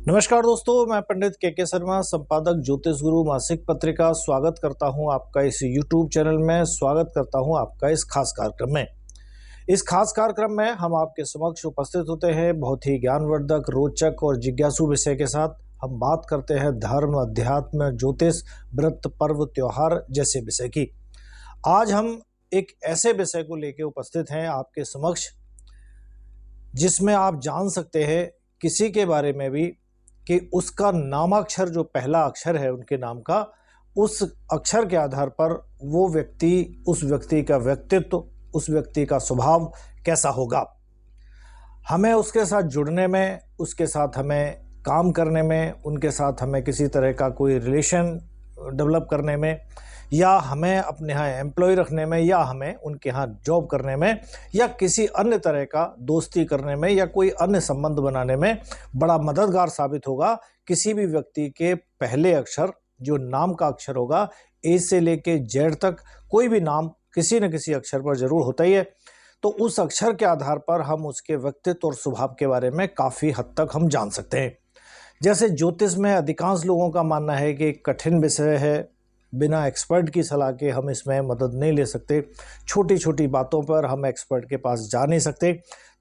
नमस्कार दोस्तों, मैं पंडित के शर्मा, संपादक ज्योतिष गुरु मासिक पत्रिका स्वागत करता हूं आपका इस YouTube चैनल में। स्वागत करता हूं आपका इस खास कार्यक्रम में। इस खास कार्यक्रम में हम आपके समक्ष उपस्थित होते हैं बहुत ही ज्ञानवर्धक, रोचक और जिज्ञासु विषय के साथ। हम बात करते हैं धर्म, अध्यात्म, ज्योतिष, व्रत, पर्व, त्योहार जैसे विषय की। आज हम एक ऐसे विषय को लेकर उपस्थित हैं आपके समक्ष जिसमें आप जान सकते हैं किसी के बारे में भी कि उसका नामाक्षर, जो पहला अक्षर है उनके नाम का, उस अक्षर के आधार पर वो व्यक्ति, उस व्यक्ति का व्यक्तित्व, उस व्यक्ति का स्वभाव कैसा होगा। हमें उसके साथ जुड़ने में, उसके साथ हमें काम करने में, उनके साथ हमें किसी तरह का कोई रिलेशन डेवलप करने में, या हमें अपने यहाँ एम्प्लॉय रखने में, या हमें उनके यहाँ जॉब करने में, या किसी अन्य तरह का दोस्ती करने में, या कोई अन्य संबंध बनाने में बड़ा मददगार साबित होगा। किसी भी व्यक्ति के पहले अक्षर, जो नाम का अक्षर होगा, ए से लेके जेड तक, कोई भी नाम किसी न किसी अक्षर पर जरूर होता ही है। तो उस अक्षर के आधार पर हम उसके व्यक्तित्व और स्वभाव के बारे में काफ़ी हद तक हम जान सकते हैं। जैसे ज्योतिष में अधिकांश लोगों का मानना है कि कठिन विषय है, बिना एक्सपर्ट की सलाह के हम इसमें मदद नहीं ले सकते, छोटी छोटी बातों पर हम एक्सपर्ट के पास जा नहीं सकते।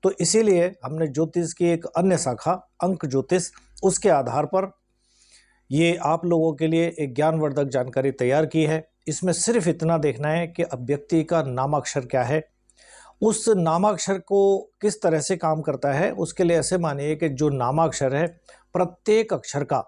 तो इसीलिए हमने ज्योतिष की एक अन्य शाखा, अंक ज्योतिष, उसके आधार पर ये आप लोगों के लिए एक ज्ञानवर्धक जानकारी तैयार की है। इसमें सिर्फ इतना देखना है कि अब व्यक्ति का नामाक्षर क्या है, उस नामाक्षर को किस तरह से काम करता है। उसके लिए ऐसे मानिए कि जो नामाक्षर है, प्रत्येक अक्षर का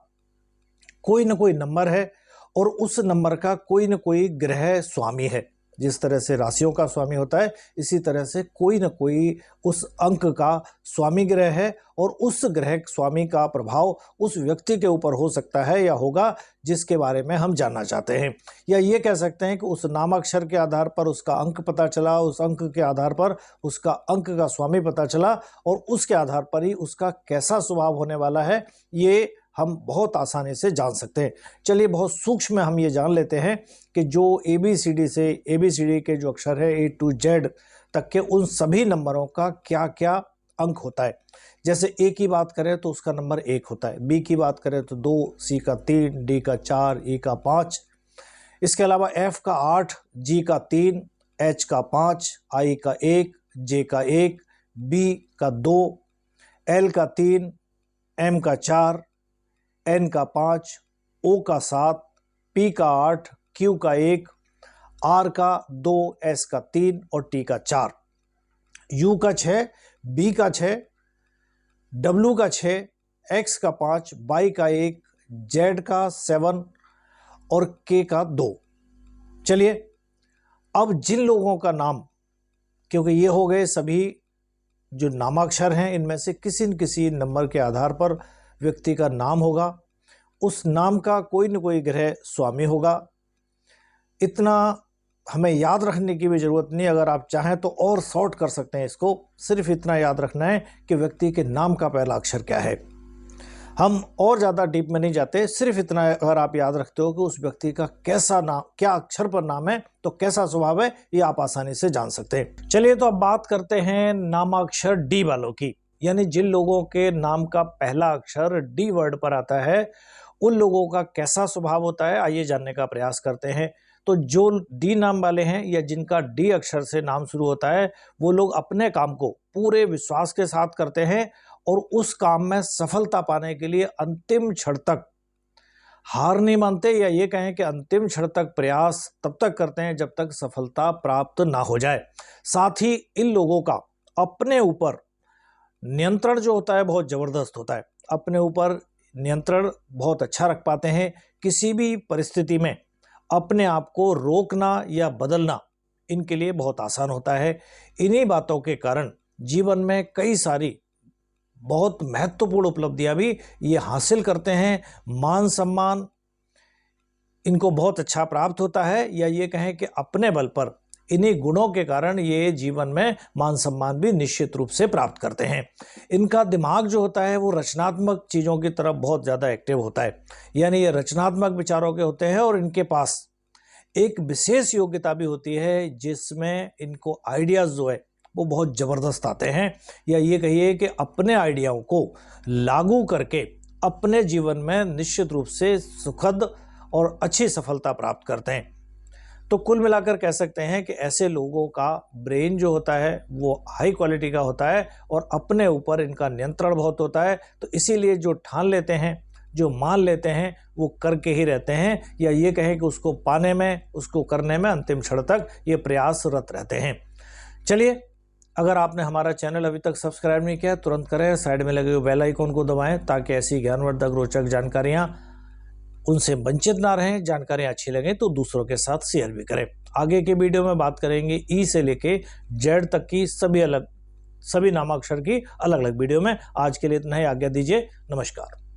कोई न कोई नंबर है और उस नंबर का कोई न कोई ग्रह स्वामी है। जिस तरह से राशियों का स्वामी होता है, इसी तरह से कोई न कोई उस अंक का स्वामी ग्रह है, और उस ग्रह स्वामी का प्रभाव उस व्यक्ति के ऊपर हो सकता है या होगा जिसके बारे में हम जानना चाहते हैं। या ये कह सकते हैं कि उस नामाक्षर के आधार पर उसका अंक पता चला, उस अंक के आधार पर उसका अंक का स्वामी पता चला, और उसके आधार पर ही उसका कैसा स्वभाव होने वाला है, ये हम बहुत आसानी से जान सकते हैं। चलिए बहुत सूक्ष्म हम ये जान लेते हैं कि जो ABCD के जो अक्षर है A to Z तक के, उन सभी नंबरों का क्या क्या अंक होता है। जैसे A की बात करें तो उसका नंबर 1 होता है, B की बात करें तो 2, C का 3, D का 4, E का 5, इसके अलावा F का 8, G का 3, H का 5, I का 1, J का 1, B का 2, L का 3, M का 4, N का 5, O का 7, P का 8, Q का 1, R का 2, S का 3 और T का 4, U का 6, B का 6, W का 6, X का 5, Y का 1, Z का 7 और K का 2। चलिए अब जिन लोगों का नाम, क्योंकि ये हो गए सभी जो नामाक्षर हैं, इनमें से किसी न किसी नंबर के आधार पर व्यक्ति का नाम होगा, उस नाम का कोई न कोई ग्रह स्वामी होगा। इतना हमें याद रखने की भी ज़रूरत नहीं, अगर आप चाहें तो और शॉर्ट कर सकते हैं इसको। सिर्फ इतना याद रखना है कि व्यक्ति के नाम का पहला अक्षर क्या है। हम और ज़्यादा डीप में नहीं जाते, सिर्फ इतना अगर आप याद रखते हो कि उस व्यक्ति का कैसा नाम, क्या अक्षर पर नाम है, तो कैसा स्वभाव है, ये आप आसानी से जान सकते हैं। चलिए तो अब बात करते हैं नामाक्षर डी वालों की, यानी जिन लोगों के नाम का पहला अक्षर डी वर्ड पर आता है, उन लोगों का कैसा स्वभाव होता है, आइए जानने का प्रयास करते हैं। तो जो डी नाम वाले हैं या जिनका डी अक्षर से नाम शुरू होता है, वो लोग अपने काम को पूरे विश्वास के साथ करते हैं और उस काम में सफलता पाने के लिए अंतिम क्षण तक हार नहीं मानते, या ये कहें कि अंतिम क्षण तक प्रयास तब तक करते हैं जब तक सफलता प्राप्त ना हो जाए। साथ ही इन लोगों का अपने ऊपर नियंत्रण जो होता है बहुत ज़बरदस्त होता है। अपने ऊपर नियंत्रण बहुत अच्छा रख पाते हैं। किसी भी परिस्थिति में अपने आप को रोकना या बदलना इनके लिए बहुत आसान होता है। इन्हीं बातों के कारण जीवन में कई सारी बहुत महत्वपूर्ण उपलब्धियां भी ये हासिल करते हैं। मान सम्मान इनको बहुत अच्छा प्राप्त होता है, या ये कहें कि अपने बल पर इन्हीं गुणों के कारण ये जीवन में मान सम्मान भी निश्चित रूप से प्राप्त करते हैं। इनका दिमाग जो होता है वो रचनात्मक चीज़ों की तरफ बहुत ज़्यादा एक्टिव होता है, यानी ये रचनात्मक विचारों के होते हैं, और इनके पास एक विशेष योग्यता भी होती है जिसमें इनको आइडियाज़ जो है वो बहुत ज़बरदस्त आते हैं, या ये कहिए कि अपने आइडियाओं को लागू करके अपने जीवन में निश्चित रूप से सुखद और अच्छी सफलता प्राप्त करते हैं। तो कुल मिलाकर कह सकते हैं कि ऐसे लोगों का ब्रेन जो होता है वो हाई क्वालिटी का होता है और अपने ऊपर इनका नियंत्रण बहुत होता है। तो इसीलिए जो ठान लेते हैं, जो मान लेते हैं, वो करके ही रहते हैं, या ये कहें कि उसको पाने में, उसको करने में अंतिम क्षण तक ये प्रयासरत रहते हैं। चलिए, अगर आपने हमारा चैनल अभी तक सब्सक्राइब नहीं किया तुरंत करें, साइड में लगे हुए बेल आइकन को दबाएं ताकि ऐसी ज्ञानवर्धक रोचक जानकारियां उनसे वंचित ना रहें। जानकारियां अच्छी लगें तो दूसरों के साथ शेयर भी करें। आगे के वीडियो में बात करेंगे ई से लेके जेड तक की सभी नामाक्षर की अलग अलग वीडियो में। आज के लिए इतना ही, आज्ञा दीजिए, नमस्कार।